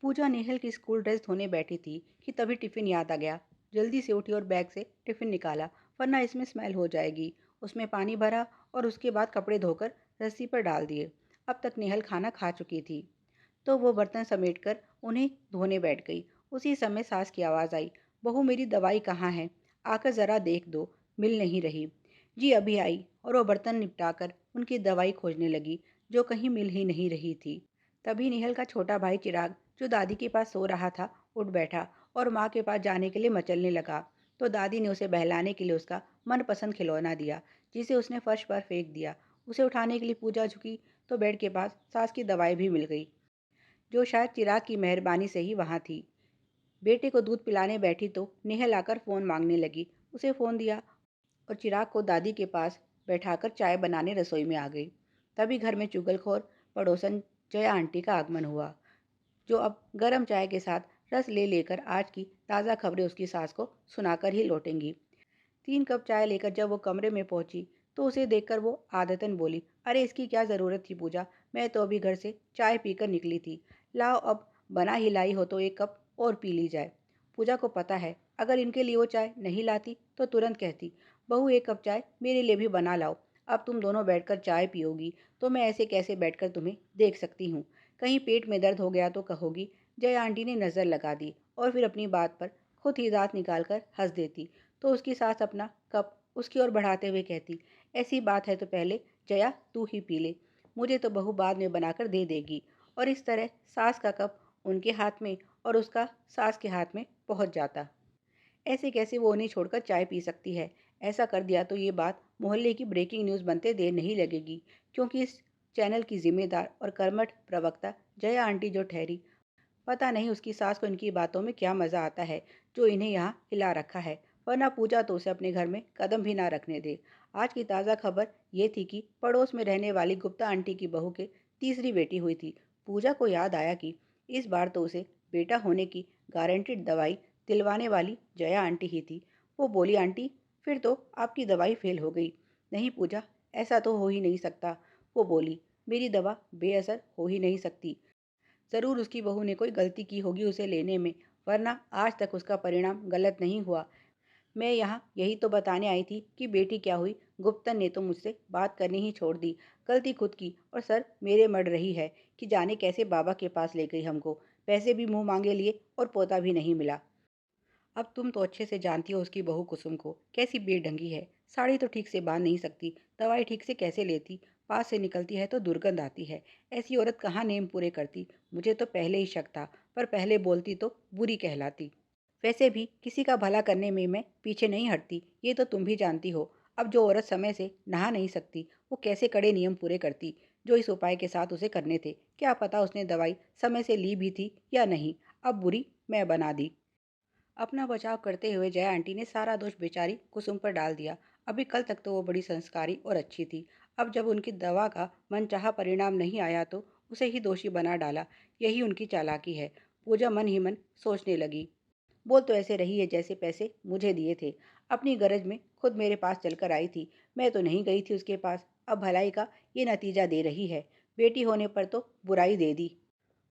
पूजा नेहल की school dress धोने बैठी थी कि तभी टिफिन याद आ गया। जल्दी से उठी और बैग से टिफिन निकाला, वरना इसमें स्मेल हो जाएगी। उसमें पानी भरा और उसके बाद कपड़े धोकर रस्सी पर डाल दिए। अब तक नेहल खाना खा चुकी थी, तो वो बर्तन समेटकर उन्हें धोने बैठ गई। उसी समय सास की आवाज़ आई, बहू मेरी दवाई कहाँ है? आकर ज़रा देख दो, मिल नहीं रही। जी अभी आई, और वो बर्तन निपटाकर उनकी दवाई खोजने लगी, जो कहीं मिल ही नहीं रही थी। तभी नेहल का छोटा भाई चिराग, जो दादी के पास सो रहा था, उठ बैठा और माँ के पास जाने के लिए मचलने लगा। तो दादी ने उसे बहलाने के लिए उसका मनपसंद खिलौना दिया, जिसे उसने फर्श पर फेंक दिया। उसे उठाने के लिए पूजा झुकी, तो बेड के पास सास की दवाई भी मिल गई, जो शायद चिराग की मेहरबानी से ही वहाँ थी। बेटे को दूध पिलाने बैठी तो नेहल आकर फ़ोन मांगने लगी। उसे फ़ोन दिया और चिराग को दादी के पास बैठाकर चाय बनाने रसोई में आ गई। तभी घर में चुगलखोर पड़ोसन जया आंटी का आगमन हुआ, जो अब गरम चाय के साथ रस ले लेकर आज की ताज़ा खबरें उसकी सास को सुनाकर ही लौटेंगी। 3 कप चाय लेकर जब वो कमरे में पहुंची, तो उसे देखकर वो आदतन बोली, अरे इसकी क्या ज़रूरत थी पूजा, मैं तो अभी घर से चाय पीकर निकली थी। लाओ अब बना ही लाई हो तो 1 कप और पी ली जाए। पूजा को पता है, अगर इनके लिए वो चाय नहीं लाती तो तुरंत कहती, बहू 1 कप चाय मेरे लिए भी बना लाओ। अब तुम दोनों बैठकर चाय पियोगी तो मैं ऐसे कैसे बैठकर तुम्हें देख सकती हूँ? कहीं पेट में दर्द हो गया तो कहोगी। जया आंटी ने नज़र लगा दी और फिर अपनी बात पर खुद ही दांत निकाल कर हंस देती। तो उसकी सास अपना कप उसकी ओर बढ़ाते हुए कहती, ऐसी बात है तो पहले जया तू ही पी ले, मुझे तो बहू बाद में बनाकर दे देगी। और इस तरह सास का कप उनके हाथ में और उसका सास के हाथ में पहुंच जाता। ऐसे कैसे वो उन्हें छोड़कर चाय पी सकती है? ऐसा कर दिया तो ये बात मोहल्ले की ब्रेकिंग न्यूज़ बनते देर नहीं लगेगी, क्योंकि इस चैनल की जिम्मेदार और कर्मठ प्रवक्ता जया आंटी जो ठहरी, पता नहीं उसकी सास को इनकी बातों में क्या मज़ा आता है, जो इन्हें यहाँ हिला रखा है। वरना पूजा तो उसे अपने घर में कदम भी ना रखने दे। आज की ताज़ा खबर ये थी कि पड़ोस में रहने वाली गुप्ता आंटी की बहू के तीसरी बेटी हुई थी। पूजा को याद आया कि इस बार तो उसे बेटा होने की गारंटीड दवाई दिलवाने वाली जया आंटी ही थी। वो बोली, आंटी फिर तो आपकी दवाई फेल हो गई। नहीं पूजा, ऐसा तो हो ही नहीं सकता। वो बोली, मेरी दवा बेअसर हो ही नहीं सकती। ज़रूर उसकी बहू ने कोई गलती की होगी उसे लेने में, वरना आज तक उसका परिणाम गलत नहीं हुआ। मैं यहाँ यही तो बताने आई थी कि बेटी क्या हुई। गुप्तन ने तो मुझसे बात करनी ही छोड़ दी। गलती खुद की, और सर मेरे मड़ रही है कि जाने कैसे बाबा के पास ले गई हमको। पैसे भी मुंह मांगे लिए और पोता भी नहीं मिला। अब तुम तो अच्छे से जानती हो उसकी बहू कुसुम को, कैसी बेढंगी है। साड़ी तो ठीक से बांध नहीं सकती, दवाई ठीक से कैसे लेती, पास से निकलती है तो दुर्गंध आती है। ऐसी औरत कहाँ नेम पूरे करती? मुझे तो पहले ही शक था, पर पहले बोलती तो बुरी कहलाती। वैसे भी किसी का भला करने में मैं पीछे नहीं हटती, ये तो तुम भी जानती हो। अब जो औरत समय से नहा नहीं सकती, वो कैसे कड़े नियम पूरे करती, जो इस उपाय के साथ उसे करने थे? क्या पता उसने दवाई समय से ली भी थी या नहीं। अब बुरी मैं बना दी। अपना बचाव करते हुए जया आंटी ने सारा दोष बेचारी कुसुम पर डाल दिया। अभी कल तक तो वो बड़ी संस्कारी और अच्छी थी। अब जब उनकी दवा का मनचाहा परिणाम नहीं आया तो उसे ही दोषी बना डाला। यही उनकी चालाकी है। पूजा मन ही मन सोचने लगी, बोल तो ऐसे रही है जैसे पैसे मुझे दिए थे। अपनी गरज में खुद मेरे पास चलकर आई थी, मैं तो नहीं गई थी उसके पास। अब भलाई का ये नतीजा दे रही है। बेटी होने पर तो बुराई दे दी,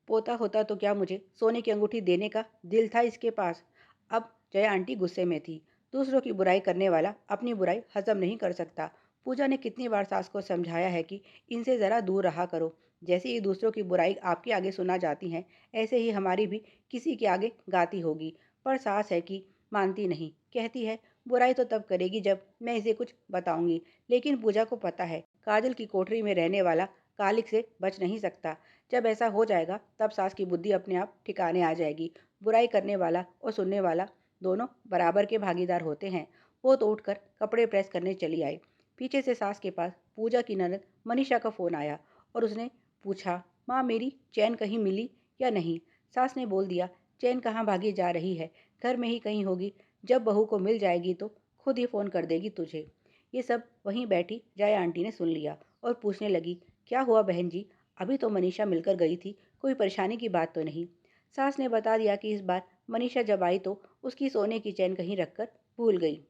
पोता होता तो क्या मुझे सोने की अंगूठी देने का दिल था इसके पास। अब जया आंटी गुस्से में थी। दूसरों की बुराई करने वाला अपनी बुराई हजम नहीं कर सकता। पूजा ने कितनी बार सास को समझाया है कि इनसे ज़रा दूर रहा करो। जैसे ही दूसरों की बुराई आपके आगे सुना जाती है, ऐसे ही हमारी भी किसी के आगे गाती होगी। पर सास है कि मानती नहीं, कहती है बुराई तो तब करेगी जब मैं इसे कुछ बताऊंगी। लेकिन पूजा को पता है, काजल की कोठरी में रहने वाला कालिक से बच नहीं सकता। जब ऐसा हो जाएगा तब सास की बुद्धि अपने आप ठिकाने आ जाएगी। बुराई करने वाला और सुनने वाला दोनों बराबर के भागीदार होते हैं। वो तो उठकर कपड़े प्रेस करने चली आई। पीछे से सास के पास पूजा की ननद मनीषा का फ़ोन आया और उसने पूछा, माँ मेरी चैन कहीं मिली या नहीं? सास ने बोल दिया, चैन कहाँ भागी जा रही है, घर में ही कहीं होगी। जब बहू को मिल जाएगी तो खुद ही फ़ोन कर देगी तुझे। ये सब वहीं बैठी जया आंटी ने सुन लिया और पूछने लगी, क्या हुआ बहन जी? अभी तो मनीषा मिलकर गई थी, कोई परेशानी की बात तो नहीं? सास ने बता दिया कि इस बार मनीषा जब आई तो उसकी सोने की चैन कहीं रखकर भूल गई।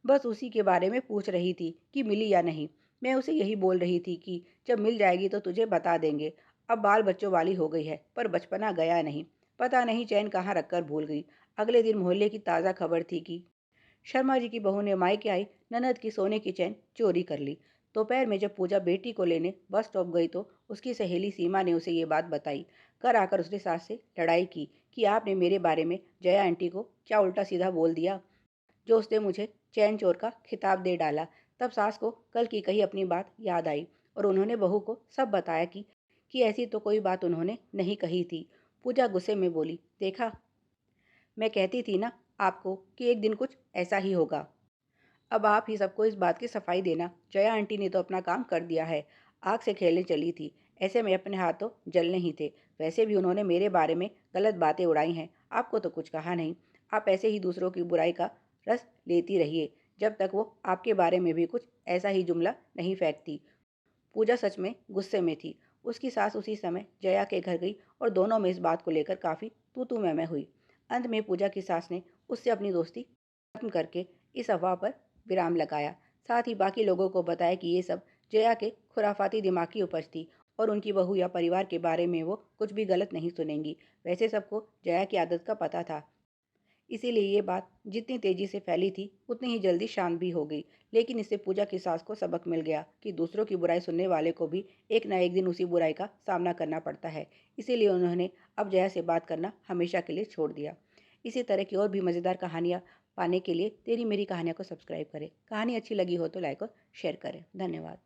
बस उसी के बारे में पूछ रही थी कि मिली या नहीं। मैं उसे यही बोल रही थी कि जब मिल जाएगी तो तुझे बता देंगे। अब बाल बच्चों वाली हो गई है, पर बचपना गया नहीं। पता नहीं चैन कहाँ रखकर भूल गई। अगले दिन मोहल्ले की ताज़ा खबर थी कि शर्मा जी की बहू ने मायके आई ननद की सोने की चैन चोरी कर ली। दोपहर में जब पूजा बेटी को लेने बस स्टॉप गई तो उसकी सहेली सीमा ने उसे ये बात बताई। घर आकर उसने सास से लड़ाई की कि आपने मेरे बारे में जया आंटी को क्या उल्टा सीधा बोल दिया, जो उसने मुझे चैन चोर का खिताब दे डाला। तब सास को कल की कही अपनी बात याद आई और उन्होंने बहू को सब बताया कि ऐसी तो कोई बात उन्होंने नहीं कही थी। पूजा गुस्से में बोली, देखा, मैं कहती थी ना आपको कि एक दिन कुछ ऐसा ही होगा। अब आप ही सबको इस बात की सफाई देना। जया आंटी ने तो अपना काम कर दिया है। आग से खेलने चली थी। ऐसे में अपने हाथ तो जलने ही थे। वैसे भी उन्होंने मेरे बारे में गलत बातें उड़ाई हैं। आपको तो कुछ कहा नहीं। आप ऐसे ही दूसरों की बुराई का रस लेती रहिए जब तक वो आपके बारे में भी कुछ ऐसा ही जुमला नहीं फेंकती। पूजा सच में गुस्से में थी। उसकी सास उसी समय जया के घर गई और दोनों में इस बात को लेकर काफ़ी तू तू मैं हुई। अंत में पूजा की सास ने उससे अपनी दोस्ती खत्म करके इस अफवाह पर विराम लगाया। साथ ही बाकी लोगों को बताया कि ये सब जया के खुराफाती दिमाग की उपज थी और उनकी बहू या परिवार के बारे में वो कुछ भी गलत नहीं सुनेंगी। वैसे सबको जया की आदत का पता था, इसीलिए ये बात जितनी तेजी से फैली थी उतनी ही जल्दी शांत भी हो गई। लेकिन इससे पूजा की सास को सबक मिल गया कि दूसरों की बुराई सुनने वाले को भी एक ना एक दिन उसी बुराई का सामना करना पड़ता है। इसीलिए उन्होंने अब जया से बात करना हमेशा के लिए छोड़ दिया। इसी तरह की और भी मज़ेदार कहानियाँ पाने के लिए तेरी मेरी कहानियाँ को सब्सक्राइब करें। कहानी अच्छी लगी हो तो लाइक और शेयर करें। धन्यवाद।